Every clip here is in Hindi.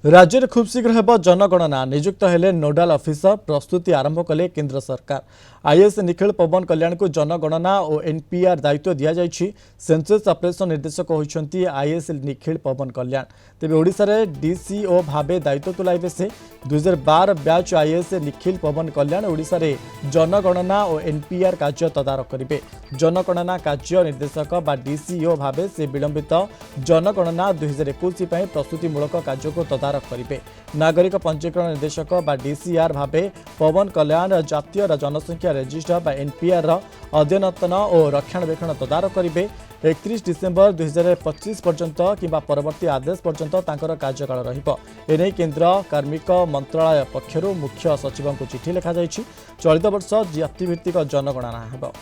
राज्य में खूब शीघ्र हेब जनगणना नियुक्त हेले नोडाल ऑफिसर प्रस्तुति आरंभ कले केंद्र सरकार। आईएएस निखिल पवन कल्याण को जनगणना और एनपीआर दायित्व दि जाइछि। सेंसस ऑपरेशन निर्देशक होइछंती आईएएस निखिल पवन कल्याण। तेबे ओडिशा रे डीसीओ भाबे दायित्व तुलाइबे से 2012 बैच आईएएस निखिल पवन कल्याण ओडिशा रे जनगणना और एनपीआर कार्य तदारख करिवे। जनगणना कार्य निर्देशक बा डीसीओ भाबे से विलंबित जनगणना 2021 पई प्रस्तुतिमूलक कार्य को तदारख करिवे। नागरिक पंजीकरण निर्देशक बा डीसीआर भाबे पवन कल्याण जातीय जनसंख्या रजिस्टर बा एनपीआर अध्ययन और रक्षणाबेक्षण तदारख करिवे। 31 डिसेम्बर 2025 पर्यंत किंबा परवर्ती आदेश पर्यंत तांकर कार्यकाल रहिबो। एने केंद्र कार्मिक मंत्रालय पक्षरु मुख्य सचिव को चिठी लिखा जाइछि। चलित वर्ष जातिभित्तिक जनगणना हेबो।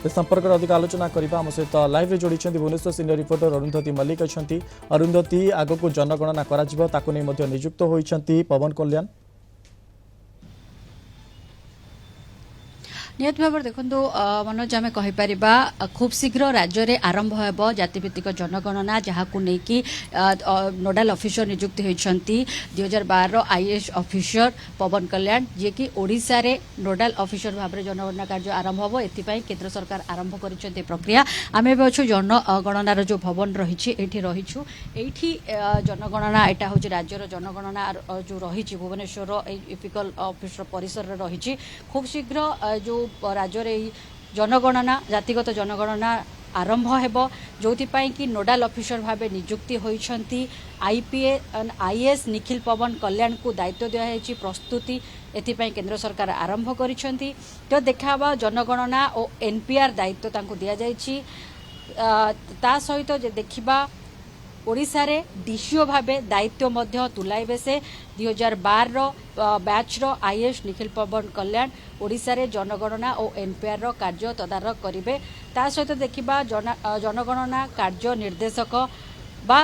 इस संपर्क में अधिक आलोचना करने आम सहित लाइव जोड़ी भुवनेश्वर सीनियर रिपोर्टर अरुंधती मल्लिक अच्छा। अरुंधती आग को जनगणना कर नियुक्त होती पवन कल्याण। निहत भाव देखो मनोज आम कहीपर खूब शीघ्र राज्य में आरंभ हो जातिभित्तिक जनगणना जहाँ को लेकिन नोडाल ऑफिसर नियुक्ति होती 2012 आईएएस ऑफिसर पवन कल्याण जी कि ओडिशा रे नोडाल ऑफिसर भाव में जनगणना कार्य आरंभ हो। एथपाई केंद्र सरकार आरंभ कर प्रक्रिया। आम ए जनगणनार जो भवन रही रहीछु एठी जनगणना यहाँ हूँ राज्यर जनगणना जो रही भुवनेश्वर इपिकल ऑफिसर परिसर रही। खूब शीघ्र जो राज्य रे जनगणना जातिगत जनगणना आरंभ हेबो जोथिपाई कि नोडाल ऑफिसर भावे नियुक्ति होइछंती आईएएस निखिल पवन कल्याण को दायित्व दिया है प्रस्तुति एथिपाई केंद्र सरकार आरंभ करिछंती। तो देखाबा जनगणना और एनपीआर दायित्व तांको दिया जाइछि। ता सहित जे देखिबा ओडिशा रे डीसीओ भावे दायित्व मध्य तुलाइबे से 2012 बैच रो आईएएस निखिल पवन कल्याण ओडिशा रे जनगणना और एनपीआर रो कार्य तदारख करिवे। ता सहित देखिबा जनगणना कार्य निर्देशक बा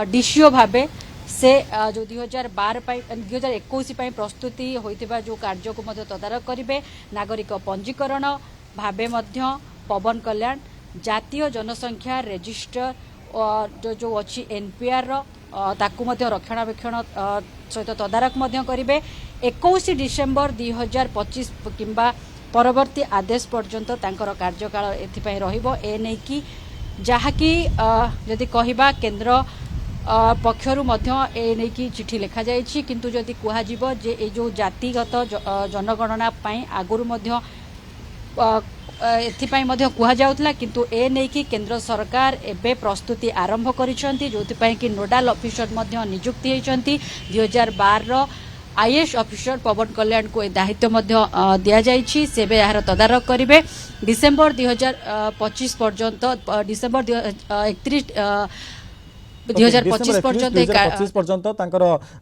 डीसीओ भावे से जो 2021 प्रस्तुति होइतिबा जो कार्य को मध्य तदारख करिवे। नागरिक पंजीकरण भावे मध्य पवन कल्याण जातीय जनसंख्या रजिस्टर जो जो अच्छी एनपीआर ताकू मध्य रक्षणाबेक्षण सहित तदारख मध्य करिवे। 21 डिसेम्बर 2025 किंबा परवर्ती आदेश पर्यंत तांकर कार्यकाल एथिपाई रहिबो। ए नै कि जहा कि जदि कहिबा केंद्र पक्षरु मध्य ए नै कि चिठी लिखा जाइछि। किंतु जदि कुहा जिवो जे ए जो जातिगत जनगणना पई आगुरु मध्य एथिपाई मध्य कुहा जाउतला किंतु ए नै कि केंद्र सरकार एबे प्रस्तुति आरंभ करिसंती जोथिपाई कि नोडाल ऑफिसर मध्य नियुक्ति होइसंती। 2012 आईएएस ऑफिसर पवन कल्याण को दायित्व मध्य दिया जाइछि। सेबे यार तदारख करिवे। डिसेंबर 2025 पर्यंत डिसेंबर 31 2025 पर्यंत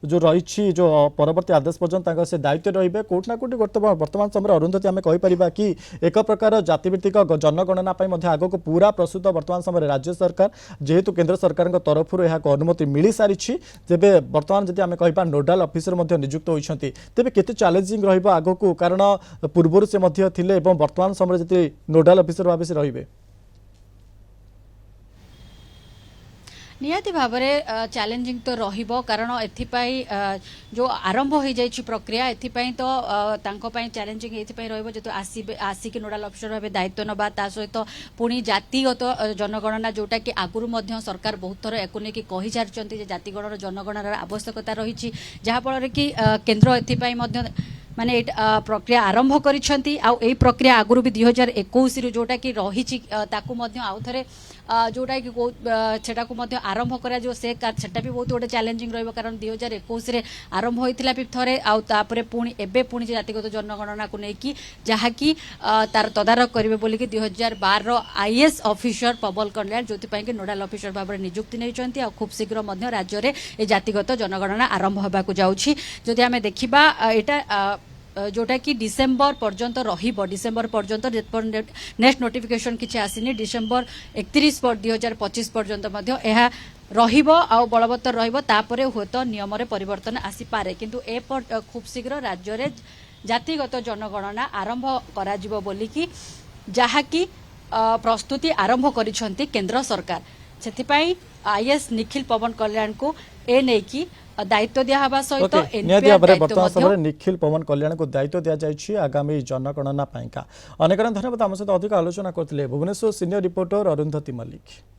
जो रही जो परवर्ती आदेश पर्यंत से दायित्व रही कोटना कोटी वर्तमान समय अरुंधती आम कहीपर कि एक प्रकार जातिभित्तिक जनगणना आग को पूरा प्रस्तुत वर्तमान समय राज्य सरकार जेहेतु केंद्र सरकार तरफ अनुमति मिल सारी तेरे बर्तमान जब आम कह नोडाल ऑफिसर नियुक्त होती तेज केते चैलेंजिंग रग को कारण पूर्वर से वर्तमान समय जी नोडाल ऑफिसर भाव से रही निहाती भाव में चैलेंजिंग तो रहिबो कारण एथिपाई जो आरंभ हो जाइछि प्रक्रिया एथिपाई तो तांको चैलेंजिंग एथिपाई रहिबो जेतो आसिक नोडाल ऑफिसर भाव दायित्व नबा ता सहित पुणी जातिगत जनगणना जोटा कि आगुरु मध्य सरकार बहुत थर एको नेकी कहि सारिचंती जे जातिगणना जनगणनार आवश्यकता रहिछि जहा फल कि केंद्र एथिपाई मध्य माने प्रक्रिया आरंभ करिसंती आ एई प्रक्रिया आगुरु भी 2021 रो जोटा कि रहिछि ताकू मध्य आउ थरे जोटा कि सेटा को मध्य आरंभ करा जो सेटा भी बहुत गोटे चैलेंजिंग रहिबो कारण 2021 रे आरंभ होइतिला भी थरे आउ तापरे पुणी एबे पुणी जातिगत जनगणना को नेकी जहा कि तार तदारख करिवे बोली कि 2012 आईएएस ऑफिसर पवन कल्याण जोति पई कि नोडाल ऑफिसर भाव में नियुक्ति नैचंती आ खूब शीघ्र मध्य राज्य रे ए जातिगत जनगणना आरंभ होबा को जाउछि। जदि आमे देखिबा एटा जोटा कि डिसेम्बर पर्यंत रहिबो डिसेम्बर पर्यंत नेक्स्ट नोटिफिकेशन किछि आसीनी डिसेम्बर 31 2025 पर्यंत मध्य एहा रहिबो आ बलवत्तर रहिबो तापरे होतो नियम रे परिवर्तन आसी पारे किंतु ए खूब शीघ्र राज्य रे जातिगत जनगणना आरंभ करा जिवो बोली कि जहा कि प्रस्तुति आरंभ करिसंती केंद्र सरकार। ସେଥିପାଇଁ आईएएस निखिल पवन कल्याण को ए नहीं की दायित्व दिया हवा सहित ओके निहाती भाव में वर्तमान समय निखिल पवन कल्याण को दायित्व दि जाइए आगामी जनगणना पाइका अनेक धन्यवाद आम सहित अधिक आलोचना करते भुवनेश्वर सीनियर रिपोर्टर अरुंधति मल्लिक।